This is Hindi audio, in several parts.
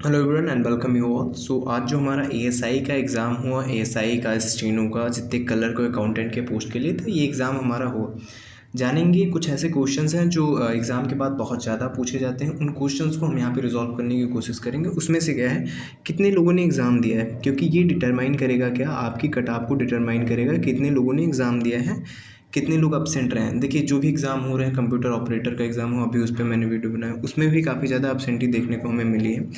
Hello everyone and welcome you all. So आज जो हमारा एएसआई का एग्ज़ाम हुआ, एएसआई का स्टेनो का जितने कलर को अकाउंटेंट के पोस्ट के लिए, तो ये एग्ज़ाम हमारा हुआ। जानेंगे कुछ ऐसे क्वेश्चंस हैं जो एग्ज़ाम के बाद बहुत ज़्यादा पूछे जाते हैं। उन क्वेश्चंस को हम यहाँ पे रिजॉल्व करने की कोशिश करेंगे। उसमें से क्या है, कितने लोगों ने एग्ज़ाम दिया है, क्योंकि ये डिटरमाइन करेगा, क्या आपकी कट ऑफ को डिटरमाइन करेगा कितने लोगों ने एग्ज़ाम दिया है, कितने लोग अपसेंट रहे हैं। देखिए, जो भी एग्ज़ाम हो रहे हैं, कंप्यूटर ऑपरेटर का एग्ज़ाम हो, अभी उस पर मैंने वीडियो बनाया, उसमें भी काफ़ी ज़्यादा अपसेंटी देखने को हमें मिली है।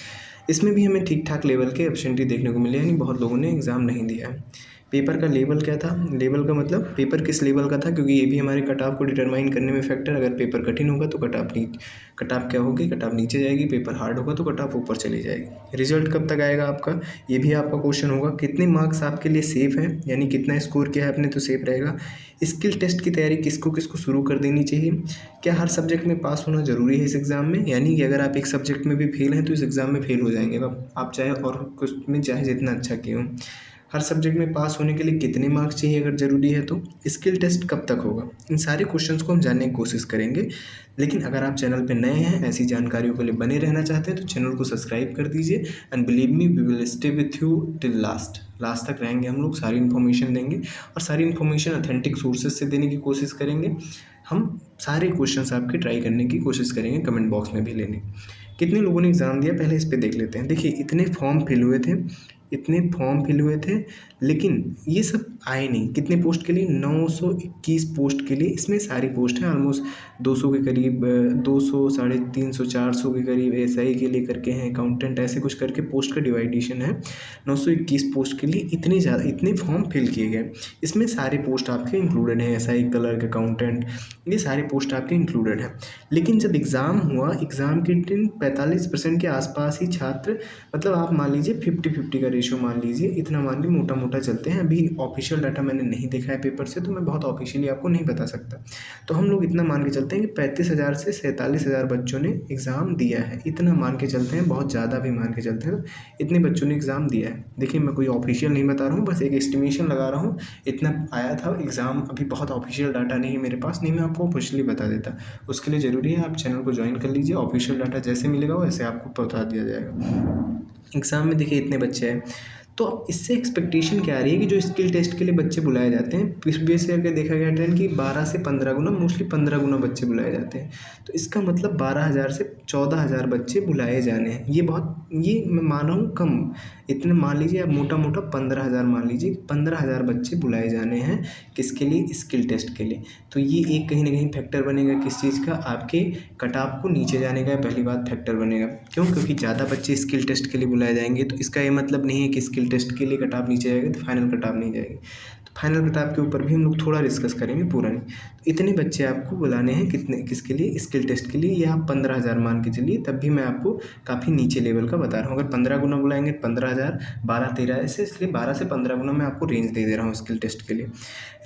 इसमें भी हमें ठीक ठाक लेवल के अपसेंटी देखने को मिले, यानी बहुत लोगों ने एग्ज़ाम नहीं दिया है। पेपर का लेवल क्या था, लेवल का मतलब पेपर किस लेवल का था, क्योंकि ये भी हमारे कट ऑफ को डिटरमाइन करने में फैक्टर। अगर पेपर कठिन होगा तो कट ऑफ क्या होगी, कट ऑफ नीचे जाएगी। पेपर हार्ड होगा तो कट ऑफ ऊपर चली जाएगी। रिजल्ट कब तक आएगा आपका, ये भी आपका क्वेश्चन होगा। कितने मार्क्स आपके लिए सेफ़ हैं, यानी कितना स्कोर किया है आपने तो सेफ रहेगा। स्किल टेस्ट की तैयारी किसको किसको शुरू कर देनी चाहिए। क्या हर सब्जेक्ट में पास होना ज़रूरी है इस एग्ज़ाम में, यानी कि अगर आप एक सब्जेक्ट में भी फेल हैं तो इस एग्ज़ाम में फेल हो जाएंगे आप चाहे और कुछ में चाहे जितना अच्छा किए हो। हर सब्जेक्ट में पास होने के लिए कितने मार्क्स चाहिए अगर ज़रूरी है तो। स्किल टेस्ट कब तक होगा, इन सारे क्वेश्चंस को हम जानने की कोशिश करेंगे। लेकिन अगर आप चैनल पे नए हैं, ऐसी जानकारियों के लिए बने रहना चाहते हैं, तो चैनल को सब्सक्राइब कर दीजिए। And believe me, we will stay with you till last. Last तक रहेंगे हम लोग, सारी इन्फॉर्मेशन देंगे और सारी इन्फॉर्मेशन ऑथेंटिक सोर्सेज से देने की कोशिश करेंगे। हम सारे क्वेश्चंस आपके ट्राई करने की कोशिश करेंगे, कमेंट बॉक्स में भी लेने। कितने लोगों ने एग्ज़ाम दिया, पहले इस पे देख लेते हैं। देखिए, इतने फॉर्म फिल हुए थे, लेकिन ये सब आए नहीं। कितने पोस्ट के लिए, 921 पोस्ट के लिए। इसमें सारी पोस्ट हैं ऑलमोस्ट 200 के करीब, 200, 350, 400 के करीब एसआई के लिए करके हैं, अकाउंटेंट, ऐसे कुछ करके पोस्ट का डिवाइडेशन है। 921 पोस्ट के लिए इतने फॉर्म फिल किए गए। इसमें सारे पोस्ट आपके इंक्लूडेड हैं, एसआई, क्लर्क, अकाउंटेंट, ये सारे पोस्ट आपके इंक्लूडेड हैं। लेकिन जब एग्ज़ाम हुआ, एग्ज़ाम के दिन 45% के आसपास ही छात्र, मतलब आप मान लीजिए 50-50 का रेशियो मान लीजिए, इतना मान के मोटा मोटा चलते हैं। अभी ऑफिशियल डाटा मैंने नहीं देखा है पेपर से, तो मैं बहुत ऑफिशियली आपको नहीं बता सकता। तो हम लोग इतना मान के चलते हैं कि 35,000 से 47,000 बच्चों ने एग्ज़ाम दिया है। इतना मान के चलते हैं, बहुत ज़्यादा भी मान के चलते हैं, तो इतने बच्चों ने एग्ज़ाम दिया है। देखिए, मैं कोई ऑफिशियल नहीं बता रहा हूँ, बस एक एस्टिमेशन लगा रहा हूँ। इतना आया था एग्ज़ाम, अभी बहुत ऑफिशियल डाटा नहीं है मेरे पास, नहीं मैं आपको ऑफिशियली बता देता। उसके लिए ज़रूरी है आप चैनल को ज्वाइन कर लीजिए। ऑफिशियल डाटा जैसे मिलेगा वैसे आपको बता दिया जाएगा। एग्ज़ाम में देखिए इतने बच्चे हैं, तो अब इससे एक्सपेक्टेशन क्या आ रही है कि जो स्किल टेस्ट के लिए बच्चे बुलाए जाते हैं, प्रीवियस ईयर का देखा गया ट्रेंड कि 12 से 15 गुना, मोस्टली 15 गुना बच्चे बुलाए जाते हैं। तो इसका मतलब 12,000 से 14,000 बच्चे बुलाए जाने हैं। ये मैं मान रहा हूँ कम। इतने मान लीजिए आप, मोटा मोटा 15,000 मान लीजिए, 15,000 बच्चे बुलाए जाने हैं। किसके लिए, स्किल टेस्ट के लिए। तो ये एक कहीं ना कहीं फैक्टर बनेगा, किस चीज़ का, आपके कट ऑफ को नीचे जाने का पहली बात फैक्टर बनेगा। क्यों, क्योंकि ज़्यादा बच्चे स्किल टेस्ट के लिए बुलाए जाएंगे, तो इसका ये मतलब नहीं है कि स्किल टेस्ट के लिए कट ऑफ नीचे जाएगा तो फाइनल कट ऑफ नहीं जाएगी। तो फाइनल कट ऑफ के ऊपर भी हम लोग थोड़ा डिस्कस करेंगे, पूरा नहीं। तो इतने बच्चे आपको बुलाने हैं, कितने, किसके लिए, स्किल टेस्ट के लिए। ये आप 15,000 मान के चलिए, तब भी मैं आपको काफ़ी नीचे लेवल का बता रहा हूँ। अगर 15 गुना बुलाएंगे 15,000, 12-13 ऐसे, इसलिए 12 से 15 गुना मैं आपको रेंज दे रहा हूँ स्किल टेस्ट के लिए।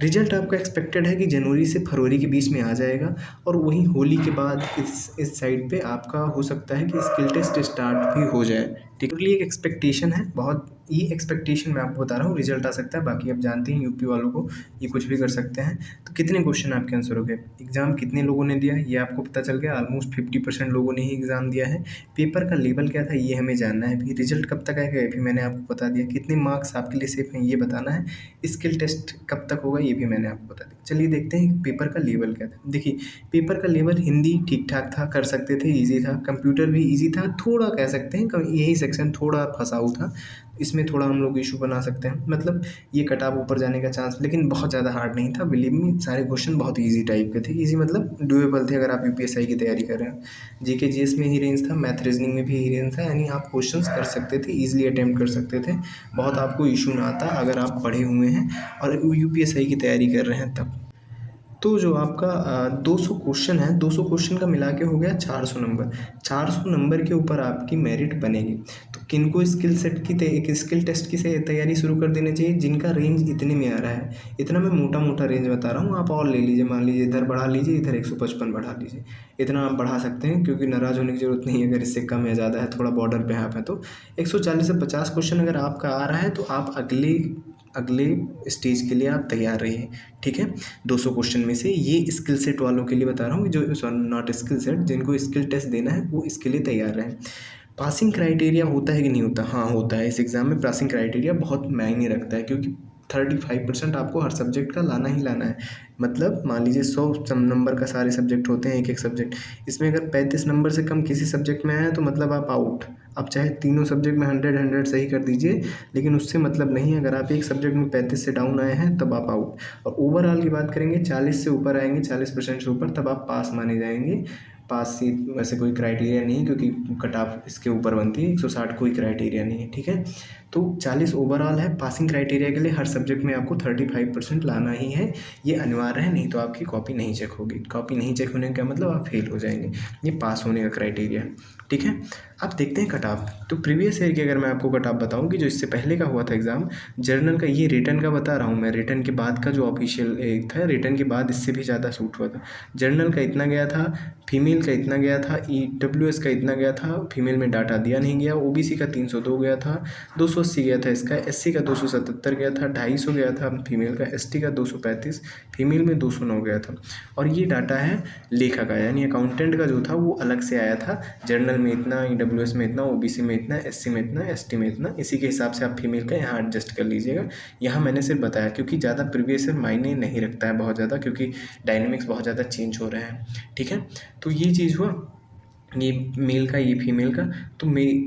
रिजल्ट आपका एक्सपेक्टेड है कि जनवरी से फरवरी के बीच में आ जाएगा, और वहीं होली के बाद इस साइड पे आपका हो सकता है कि स्किल टेस्ट स्टार्ट भी हो जाए। ठीक है, एक एक्सपेक्टेशन है, बहुत ये एक्सपेक्टेशन मैं आपको बता रहा हूँ। रिजल्ट आ सकता है, बाकी आप जानते हैं यूपी वालों को ये कुछ भी कर सकते हैं। तो कितने क्वेश्चन आपके आंसर हो गए, एग्जाम कितने लोगों ने दिया ये आपको पता चल गया। ऑलमोस्ट 50% लोगों ने ही एग्ज़ाम दिया है। पेपर का लेवल क्या था ये हमें जानना है। फिर रिजल्ट कब तक आएगा ये भी मैंने आपको बता दिया। कितने मार्क्स आपके लिए सेफ हैं ये बताना है। स्किल टेस्ट कब तक होगा ये भी मैंने आपको बता दिया। चलिए देखते हैं पेपर का लेवल क्या था। देखिए, पेपर का लेवल, हिंदी ठीक ठाक था, कर सकते थे, ईजी था। कंप्यूटर भी ईजी था, थोड़ा कह सकते हैं यही सेक्शन थोड़ा फंसाऊ था, इसमें थोड़ा हम लोग इशू बना सकते हैं। मतलब ये कट ऑफ ऊपर जाने का चांस, लेकिन बहुत ज़्यादा हार्ड नहीं था। बिलीव मी, सारे क्वेश्चन बहुत इजी टाइप के थे। इजी मतलब डूएबल थे अगर आप यूपीएससी की तैयारी कर रहे हैं। जीके जीएस में ही रेंज था, मैथ रीजनिंग में भी ही रेंज था, यानी आप क्वेश्चंस कर सकते थे, इजीली अटेम्प्ट कर सकते थे। बहुत आपको इशू ना आता अगर आप पढ़े हुए हैं और यूपीएससी की तैयारी कर रहे हैं तब। तो जो आपका 200 क्वेश्चन है, 200 क्वेश्चन का मिला के हो गया 400 नंबर। 400 नंबर के ऊपर आपकी मेरिट बनेगी। तो किनको स्किल सेट की एक स्किल टेस्ट की से तैयारी शुरू कर देनी चाहिए, जिनका रेंज इतने में आ रहा है। इतना मैं मोटा मोटा रेंज बता रहा हूँ, आप और ले लीजिए, मान लीजिए इधर बढ़ा लीजिए, इधर 155 बढ़ा लीजिए। इतना आप बढ़ा सकते हैं, क्योंकि नाराज़ होने की ज़रूरत नहीं है अगर इससे कम या ज़्यादा है, थोड़ा बॉर्डर पे आप है तो। 140 से 50 क्वेश्चन अगर आपका आ रहा है तो आप अगले अगले स्टेज के लिए आप तैयार रहिए। ठीक है, 200 क्वेश्चन में से ये स्किल सेट वालों के लिए बता रहा हूँ, जो नॉट स्किल सेट, जिनको स्किल टेस्ट देना है वो इसके लिए तैयार रहें। पासिंग क्राइटेरिया होता है कि नहीं होता? हाँ, होता है। इस एग्ज़ाम में पासिंग क्राइटेरिया बहुत मायने रखता है, क्योंकि 35% आपको हर सब्जेक्ट का लाना ही लाना है। मतलब मान लीजिए 100 सम नंबर का सारे सब्जेक्ट होते हैं, एक-एक सब्जेक्ट। इसमें अगर 35 नंबर से कम किसी सब्जेक्ट में आया तो मतलब आप आउट। आप चाहे तीनों सब्जेक्ट में 100 सही कर दीजिए, लेकिन उससे मतलब नहीं है। अगर आप एक सब्जेक्ट में 35 से डाउन आए हैं तब आप आउट। और ओवरऑल की बात करेंगे, 40 से ऊपर आएँगे, 40% से ऊपर, तब आप पास माने जाएँगे। पास से वैसे कोई क्राइटेरिया नहीं है, क्योंकि कट ऑफ इसके ऊपर बनती है, 160 कोई क्राइटेरिया नहीं है, ठीक है। तो 40 ओवरऑल है। पासिंग क्राइटेरिया के लिए हर सब्जेक्ट में आपको 35% लाना ही है, ये अनिवार्य है, नहीं तो आपकी कॉपी नहीं चेक होगी। कॉपी नहीं चेक होने का मतलब आप फेल हो जाएंगे, ये पास होने का क्राइटेरिया है, ठीक है। अब देखते हैं कट ऑफ। तो प्रीवियस ईयर की अगर मैं आपको कट ऑफ बताऊँ कि जो इससे पहले का हुआ था एग्ज़ाम जर्नल का, ये रिटन का बता रहा हूँ मैं, रिटन के बाद का जो ऑफिशियल एक था, रिटन के बाद इससे भी ज़्यादा सूट हुआ था। जर्नल का इतना गया था, फीमेल का इतना गया था, ईडब्ल्यूएस का इतना गया था, फीमेल में डाटा दिया नहीं गया, ओबीसी का 302 गया था, 280 गया था इसका, एससी का 277 गया था, 250 गया था फीमेल का, एसटी का 235, फीमेल में 209 गया था। और ये डाटा है लेखा का, यानी अकाउंटेंट का जो था वो अलग से आया था। जर्नल में इतना, ईडब्ल्यूएस में इतना, ओबीसी में इतना, एससी में इतना, एसटी में इतना, इसी के हिसाब से आप फीमेल का यहाँ एडजस्ट कर लीजिएगा। यहाँ मैंने सिर्फ बताया क्योंकि ज़्यादा प्रीवियस ईयर मायने नहीं रखता है बहुत ज़्यादा, क्योंकि डायनेमिक्स बहुत ज़्यादा चेंज हो रहे हैं, ठीक है। तो ये चीज़ हुआ, ये मेल का, ये फीमेल का। तो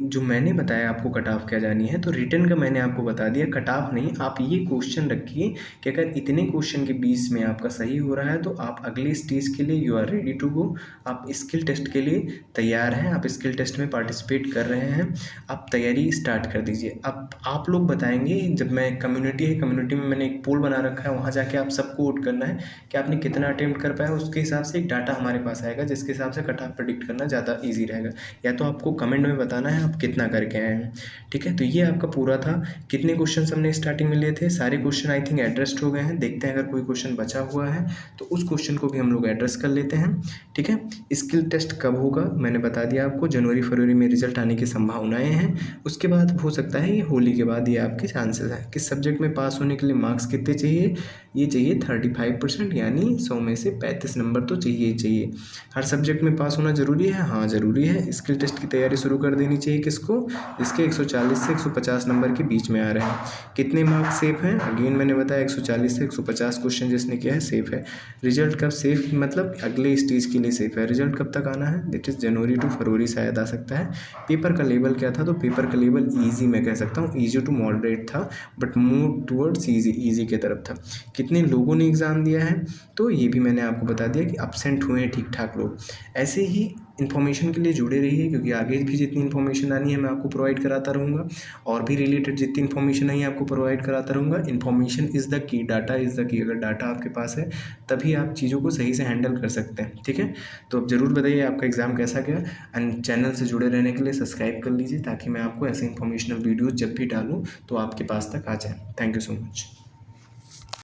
जो मैंने बताया आपको कट ऑफ क्या जानी है, तो रिटन का मैंने आपको बता दिया। कट ऑफ नहीं, आप ये क्वेश्चन रखिए कि अगर इतने क्वेश्चन के बीच में आपका सही हो रहा है तो आप अगले स्टेज के लिए you are ready to go. आप स्किल टेस्ट के लिए तैयार हैं, आप स्किल टेस्ट में पार्टिसिपेट कर रहे हैं, आप तैयारी स्टार्ट कर दीजिए। अब आप लोग बताएंगे, जब मैं कम्युनिटी है, कम्युनिटी में मैंने एक पोल बना रखा है, वहाँ जाके आप सबको वोट करना है कि आपने कितना अटेम्प्ट कर पाया। उसके हिसाब से एक डाटा हमारे पास आएगा, जिसके हिसाब से कट ऑफ प्रेडिक्ट करना ज़्यादा ईजी रहेगा। या तो आपको कमेंट में बताना है आप कितना करके आए हैं, ठीक है। तो ये आपका पूरा था। कितने क्वेश्चन हमने स्टार्टिंग में लिए थे, सारे क्वेश्चन आई थिंक एड्रेस्ड हो गए हैं। देखते हैं अगर कोई क्वेश्चन बचा हुआ है तो उस क्वेश्चन को भी हम लोग एड्रेस कर लेते हैं, ठीक है। स्किल टेस्ट कब होगा मैंने बता दिया आपको, जनवरी फरवरी में रिजल्ट आने की संभावनाएं हैं। उसके बाद हो सकता है ये होली के बाद ये आपके चांसेस हैं। किस सब्जेक्ट में पास होने के लिए मार्क्स कितने चाहिए, ये चाहिए 35%, यानी 100 में से 35 नंबर तो चाहिए ही चाहिए। हर सब्जेक्ट में पास होना ज़रूरी है, हाँ ज़रूरी है। स्किल टेस्ट की तैयारी शुरू कर देनी चाहिए किसको, इसके 140 से 150 नंबर के बीच में आ रहे हैं। कितने मार्क्स सेफ हैं, अगेन मैंने बताया 140 से 150 क्वेश्चन जिसने किया है सेफ है। रिजल्ट कब सेफ, मतलब अगले स्टेज के लिए सेफ है। रिजल्ट कब तक आना है, दैट इज़ जनवरी टू फरवरी शायद आ सकता है। पेपर का लेवल क्या था, तो पेपर का लेवल ईजी मैं कह सकता हूँ, ईजी टू मॉडरेट था, बट मूव टूवर्ड्स ईजी के तरफ था। कितने लोगों ने एग्ज़ाम दिया है, तो ये भी मैंने आपको बता दिया कि अब्सेंट हुए हैं ठीक ठाक लोग। ऐसे ही इन्फॉर्मेशन के लिए जुड़े रहिए, क्योंकि आगे भी जितनी इन्फॉर्मेशन आनी है मैं आपको प्रोवाइड कराता रहूँगा, और भी रिलेटेड जितनी इन्फॉर्मेशन आई है आपको प्रोवाइड कराता रहूँगा। Information is the key, data is the key. अगर डाटा आपके पास है तभी आप चीज़ों को सही से हैंडल कर सकते हैं, ठीक है। तो अब ज़रूर बताइए आपका एग्ज़ाम कैसा गया, एंड चैनल से जुड़े रहने के लिए सब्सक्राइब कर लीजिए, ताकि मैं आपको ऐसे इन्फॉर्मेशनल वीडियोज़ जब भी डालूँ तो आपके पास तक आ जाए। Thank you so much.